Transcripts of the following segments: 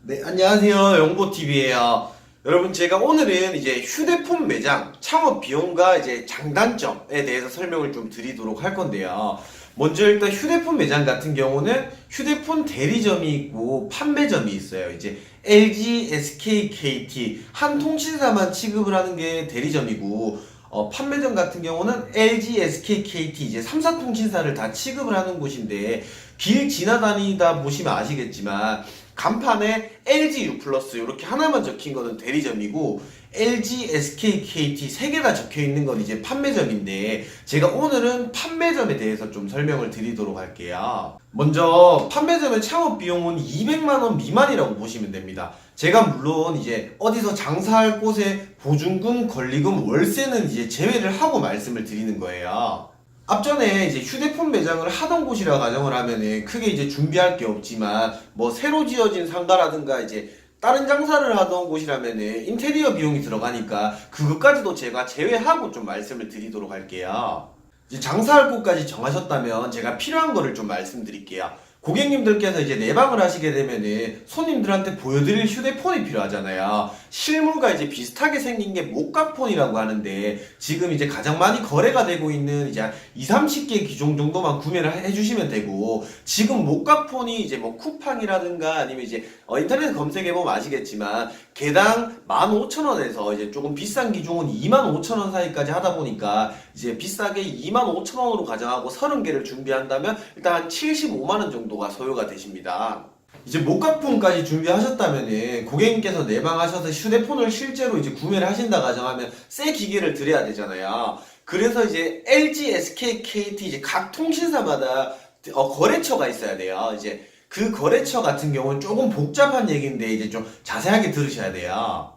네, 안녕하세요. 영보TV예요. 여러분, 제가 오늘은 이제 휴대폰 매장 창업 비용과 이제 장단점에 대해서 설명을 좀 드리도록 할 건데요. 먼저 일단 휴대폰 매장 같은 경우는 휴대폰 대리점이 있고 판매점이 있어요. 이제 LG, SK, KT 한 통신사만 취급을 하는 게 대리점이고, 판매점 같은 경우는 LG, SK, KT 이제 3사 통신사를 다 취급을 하는 곳인데, 길 지나다니다 보시면 아시겠지만 간판에 LG U 플러스 이렇게 하나만 적힌 거는 대리점이고, LG, SK, KT 세 개 다 적혀 있는 건 이제 판매점인데, 제가 오늘은 판매점에 대해서 좀 설명을 드리도록 할게요. 먼저 판매점의 창업 비용은 200만 원 미만이라고 보시면 됩니다. 제가 물론 이제 어디서 장사할 곳에 보증금, 권리금, 월세는 이제 제외를 하고 말씀을 드리는 거예요. 앞전에 이제 휴대폰 매장을 하던 곳이라 가정을 하면은 크게 이제 준비할 게 없지만, 뭐 새로 지어진 상가라든가 이제 다른 장사를 하던 곳이라면은 인테리어 비용이 들어가니까 그것까지도 제가 제외하고 좀 말씀을 드리도록 할게요. 이제 장사할 곳까지 정하셨다면 제가 필요한 거를 좀 말씀드릴게요. 고객님들께서 이제 내방을 하시게 되면은 손님들한테 보여드릴 휴대폰이 필요하잖아요. 실물과 이제 비슷하게 생긴 게 모카폰이라고 하는데, 지금 이제 가장 많이 거래가 되고 있는 이제 2, 30개 기종 정도만 구매를 해주시면 되고, 지금 모카폰이 이제 뭐 쿠팡이라든가 아니면 이제 인터넷 검색해보면 아시겠지만 개당 15,000원에서 이제 조금 비싼 기종은 25,000원 사이까지 하다 보니까, 이제 비싸게 25,000원으로 가정하고 30개를 준비한다면 일단 한 75만원 정도가 소요가 되십니다. 이제 모카폰까지 준비하셨다면은 고객님께서 내방하셔서 휴대폰을 실제로 이제 구매를 하신다 가정하면 새 기계를 드려야 되잖아요. 그래서 이제 LG, SK, KT 이제 각 통신사마다 거래처가 있어야 돼요. 이제 그 거래처 같은 경우는 조금 복잡한 얘기인데 이제 좀 자세하게 들으셔야 돼요.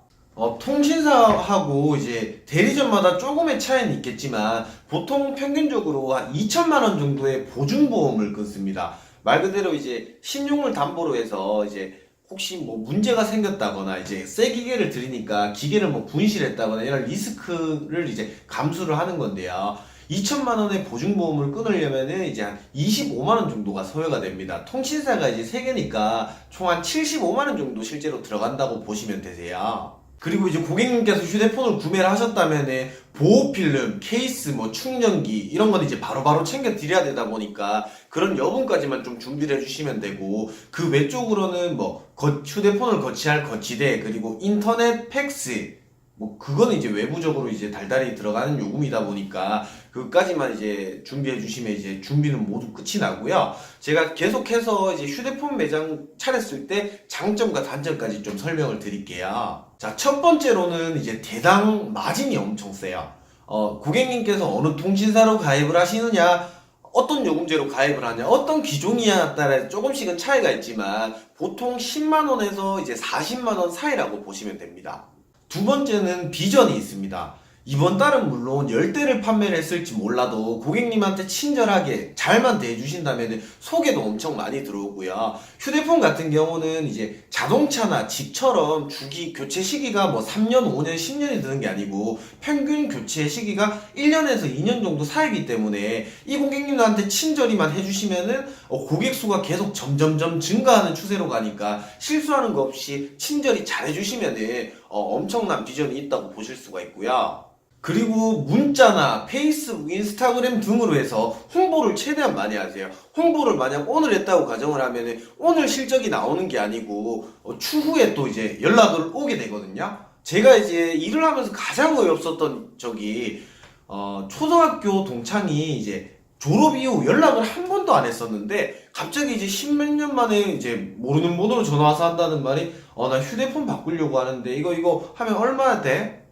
통신사하고 이제 대리점마다 조금의 차이는 있겠지만 보통 평균적으로 한 2천만 원 정도의 보증보험을 끊습니다. 말 그대로 이제 신용을 담보로 해서 이제 혹시 뭐 문제가 생겼다거나 이제 새 기계를 들이니까 기계를 뭐 분실했다거나 이런 리스크를 이제 감수를 하는 건데요. 2천만 원의 보증보험을 끊으려면은 이제 한 25만 원 정도가 소요가 됩니다. 통신사가 이제 3개니까 총 한 75만 원 정도 실제로 들어간다고 보시면 되세요. 그리고 이제 고객님께서 휴대폰을 구매를 하셨다면은 보호필름, 케이스, 뭐 충전기 이런 건 이제 바로바로 챙겨 드려야 되다 보니까 그런 여분까지만 좀 준비를 해주시면 되고, 그 외쪽으로는 뭐 휴대폰을 거치할 거치대, 그리고 인터넷, 팩스, 뭐 그거는 이제 외부적으로 이제 달달이 들어가는 요금이다 보니까 그것까지만 이제 준비해 주시면 이제 준비는 모두 끝이 나고요. 제가 계속해서 이제 휴대폰 매장 차렸을 때 장점과 단점까지 좀 설명을 드릴게요. 자, 첫 번째로는 이제 대당 마진이 엄청 세요. 고객님께서 어느 통신사로 가입을 하시느냐, 어떤 요금제로 가입을 하냐, 어떤 기종이냐에 따라 조금씩은 차이가 있지만 보통 10만원에서 이제 40만원 사이라고 보시면 됩니다. 두 번째는 비전이 있습니다. 이번 달은 물론 10대를 판매를 했을지 몰라도 고객님한테 친절하게 잘만 대해주신다면 소개도 엄청 많이 들어오고요. 휴대폰 같은 경우는 이제 자동차나 집처럼 주기 교체 시기가 뭐 3년, 5년, 10년이 드는 게 아니고 평균 교체 시기가 1년에서 2년 정도 사이기 때문에 이 고객님한테 친절히만 해주시면은 고객 수가 계속 점점점 증가하는 추세로 가니까 실수하는 거 없이 친절히 잘 해주시면은 엄청난 비전이 있다고 보실 수가 있고요. 그리고 문자나 페이스북, 인스타그램 등으로 해서 홍보를 최대한 많이 하세요. 홍보를 만약 오늘 했다고 가정을 하면 오늘 실적이 나오는 게 아니고 추후에 또 이제 연락을 오게 되거든요. 제가 이제 일을 하면서 가장 어이없었던 적이 초등학교 동창이 이제 졸업 이후 연락을 한 번도 안 했었는데 갑자기 이제 십몇 년 만에 이제 모르는 번호로 전화 와서 한다는 말이, 나 휴대폰 바꾸려고 하는데 이거 하면 얼마나 돼?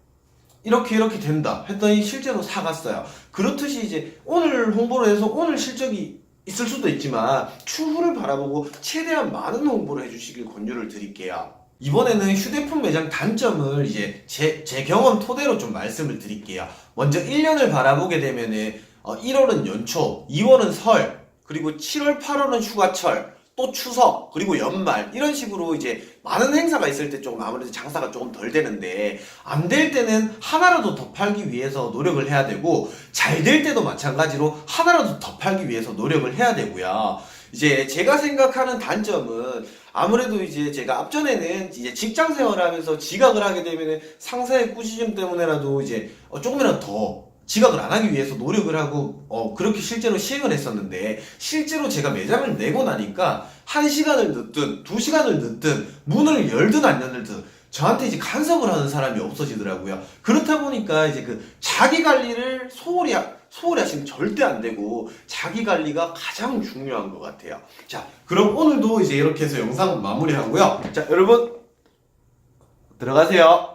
이렇게 된다 했더니 실제로 사갔어요. 그렇듯이 이제 오늘 홍보를 해서 오늘 실적이 있을 수도 있지만 추후를 바라보고 최대한 많은 홍보를 해주시길 권유를 드릴게요. 이번에는 휴대폰 매장 단점을 이제 제 경험 토대로 좀 말씀을 드릴게요. 먼저 1년을 바라보게 되면은 1월은 연초, 2월은 설, 그리고 7월, 8월은 휴가철, 또 추석, 그리고 연말 이런 식으로 이제 많은 행사가 있을 때 조금 아무래도 장사가 조금 덜 되는데, 안 될 때는 하나라도 더 팔기 위해서 노력을 해야 되고, 잘 될 때도 마찬가지로 하나라도 더 팔기 위해서 노력을 해야 되고요. 이제 제가 생각하는 단점은 아무래도 이제 제가 앞전에는 이제 직장 생활을 하면서 지각을 하게 되면은 상사의 꾸짖음 때문에라도 이제 조금이라도 더 지각을 안 하기 위해서 노력을 하고 그렇게 실제로 시행을 했었는데 실제로 제가 매장을 내고 나니까 1시간을 늦든 2시간을 늦든 문을 열든 안 열든 저한테 이제 간섭을 하는 사람이 없어지더라고요. 그렇다 보니까 이제 그 자기 관리를 소홀히 하시면 절대 안 되고 자기 관리가 가장 중요한 것 같아요. 자, 그럼 오늘도 이제 이렇게 해서 영상 마무리하고요. 자, 여러분 들어가세요.